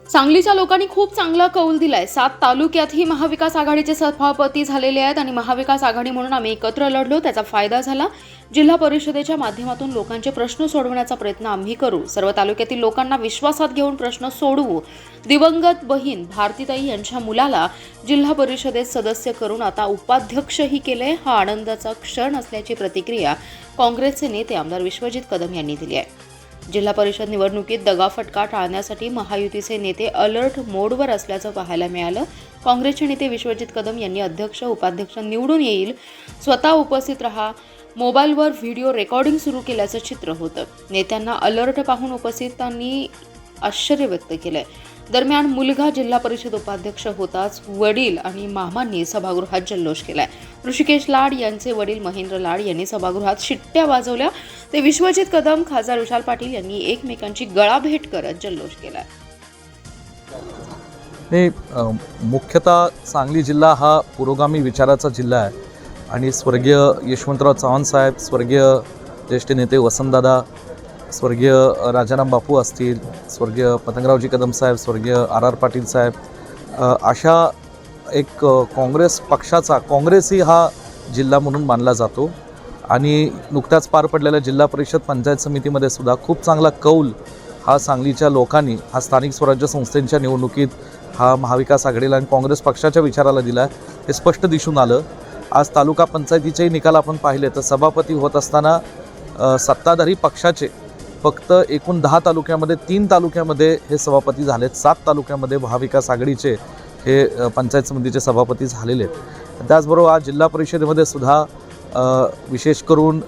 सांगलीच्या लोकांनी खूप चांगला कौल दिलाय। 7 तालुक्यातही महाविकास आघाडीचे सभापती झालेले आहेत आणि महाविकास आघाडी म्हणून आम्ही एकत्र लढलो, त्याचा फायदा झाला। जिल्हा परिषदेच्या माध्यमातून लोकांचे प्रश्न सोडवण्याचा प्रयत्न आम्ही करू। सर्व तालुक्यातील लोकांना विश्वासात घेऊन प्रश्न सोडवू। दिवंगत बहीण भारतीताई यांच्या मुलाला जिल्हा परिषदेत सदस्य करून आता उपाध्यक्षही केले। हा आनंदाचा क्षण असल्याची प्रतिक्रिया काँग्रेसचे नेते आमदार विश्वजित कदम यांनी दिली आहे। जिल्हा परिषद निवडणुकीत दगाफटका टाळण्यासाठी महायुतीचे नेते अलर्ट मोडवर असल्याचं पाहायला मिळालं। काँग्रेसचे नेते विश्वजित कदम यांनी अध्यक्ष उपाध्यक्ष निवडून येईल, स्वतः उपस्थित रहा, मोबाईलवर व्हिडिओ रेकॉर्डिंग सुरू केल्याचं चित्र होतं। नेत्यांना अलर्ट पाहून उपस्थितांनी आश्चर्य व्यक्त केलंय। दरम्यान मुलगा जिल्हा परिषद उपाध्यक्ष होताच वडील आणि मामांनी सभागृहात जल्लोष केलाय। ऋषिकेश लाड यांचे वडील महेंद्र लाड यांनी सभागृहात शिट्ट्या वाजवल्या, ते विश्वजित कदम, खासदार विशाल पाटील यांनी एकमेकांची गळाभेट करत जल्लोष केलाय। मुख्यतः सांगली जिल्हा हा पुरोगामी विचाराचा जिल्हा आहे आणि स्वर्गीय यशवंतराव चव्हाण साहेब, स्वर्गीय ज्येष्ठ नेते वसंतदादा, स्वर्गीय राजाराम बापू असतील, स्वर्गीय पतंगरावजी कदम साहेब, स्वर्गीय आर पाटील साहेब, अशा एक काँग्रेस पक्षाचा, काँग्रेसही हा जिल्हा म्हणून मानला जातो आणि नुकत्याच पार पडलेल्या जिल्हा परिषद पंचायत समितीमध्ये सुद्धा खूप चांगला कौल हा सांगलीच्या लोकांनी हा स्थानिक स्वराज्य संस्थांच्या निवडणुकीत हा महाविकास आघाडीला आणि काँग्रेस पक्षाच्या विचाराला दिला, हे स्पष्ट दिसून आलं। आज तालुका पंचायतीचेही निकाल आपण पाहिले तर सभापती होत असताना सत्ताधारी पक्षाचे फक्त एकूण 10 तालुक्यामध्ये 3 तालुक्यामध्ये हे सभापती झालेत, 7 तालुक्यामध्ये महाविकास आघाडीचे हे पंचायत समितीचे सभापती झालेले आहेत। त्याचबरोबर आज जिल्हा परिषदेमध्ये सुद्धा विशेष करून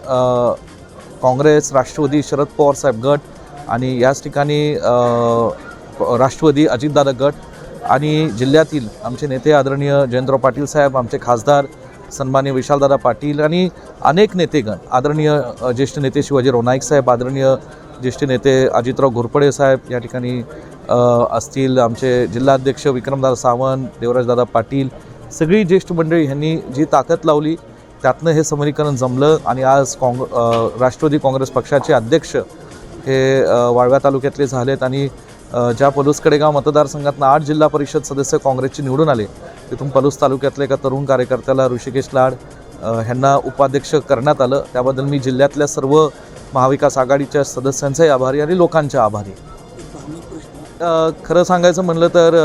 काँग्रेस, राष्ट्रवादी, शरद पवार साहेब गट आणि याच ठिकाणी राष्ट्रवादी अजितदादा गट आणि जिल्ह्यातील आमचे नेते आदरणीय जयंतराव पाटील साहेब, आमचे खासदार सन्माननीय विशालदादा पाटील आणि अनेक नेतेगण, आदरणीय ज्येष्ठ नेते शिवाजीराव नाईक साहेब, आदरणीय ज्येष्ठ नेते अजितराव घोरपडे साहेब या ठिकाणी असतील, आमचे जिल्हाध्यक्ष विक्रमदादा सावंत, देवराजदादा पाटील, सगळी ज्येष्ठ मंडळी ह्यांनी जी ताकद लावली त्यातनं हे समीकरण जमलं आणि आज राष्ट्रवादी काँग्रेस पक्षाचे अध्यक्ष हे वाळव्या तालुक्यातले झालेत आणि ज्या पलूस कडेगाव मतदारसंघातनं 8 जिल्हा परिषद सदस्य काँग्रेसचे निवडून आले, तिथून पलूस तालुक्यातल्या एका तरुण कार्यकर्त्याला ऋषिकेश लाड ह्यांना उपाध्यक्ष करण्यात आलं। त्याबद्दल मी जिल्ह्यातल्या सर्व महाविकास आघाडीच्या सदस्यांचाही आभारी आणि लोकांचे आभारी। खरं सांगायचं म्हणलं तर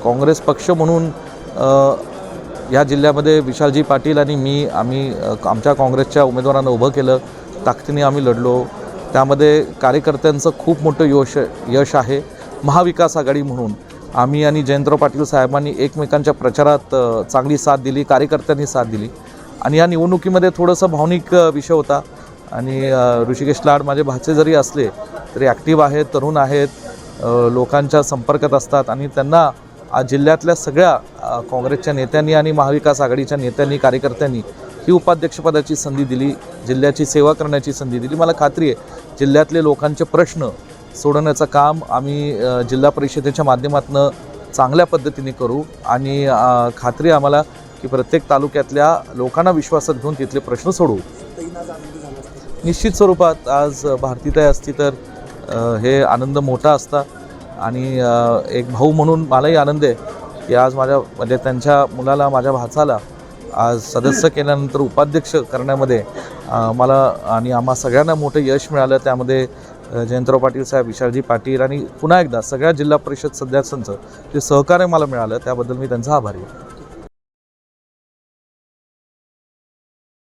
काँग्रेस पक्ष म्हणून या जिल्ह्यामध्ये विशालजी पाटील आणि आम्ही आमच्या काँग्रेसच्या उमेदवारांना उभं केलं, ताकदीने आम्ही लढलो। त्यामध्ये कार्यकर्त्यांचं खूप मोठं यश आहे। महाविकास आघाडी म्हणून आम्ही आणि जयंतराव पाटील साहेबांनी एकमेकांच्या प्रचारात चांगली साथ दिली, कार्यकर्त्यांनी साथ दिली आणि या निवडणुकीमध्ये थोडंसं भावनिक विषय होता आणि ऋषिकेश लाड माझे भाचे जरी असले तरी ॲक्टिव्ह आहेत, तरुण आहेत, लोकांच्या संपर्कात असतात आणि त्यांना आज जिल्ह्यातल्या सगळ्या काँग्रेसच्या नेत्यांनी आणि महाविकास आघाडीच्या नेत्यांनी, कार्यकर्त्यांनी ही उपाध्यक्षपदाची संधी दिली, जिल्ह्याची सेवा करण्याची संधी दिली। मला खात्री आहे जिल्ह्यातले लोकांचे प्रश्न सोडवण्याचं काम आम्ही जिल्हा परिषदेच्या माध्यमातून चांगल्या पद्धतीने करू आणि खात्री आम्हाला की प्रत्येक तालुक्यातल्या लोकांना विश्वासात घेऊन तिथले प्रश्न सोडवू। निश्चित स्वरूपात आज भारतीताई असती तर हे आनंद मोठा असता आणि एक भाऊ म्हणून मलाही आनंद आहे की आज म्हणजे त्यांच्या मुलाला, माझ्या भाचाला आज सदस्य केल्यानंतर उपाध्यक्ष करण्यामध्ये मला आणि आम्हा सगळ्यांना मोठं यश मिळालं। त्यामध्ये जयंतराव पाटील साहेब, विशालजी पाटील आणि पुन्हा एकदा सगळ्या जिल्हा परिषद सदस्यांचं जे सहकार्य मला मिळालं त्याबद्दल मी त्यांचा आभारी आहे।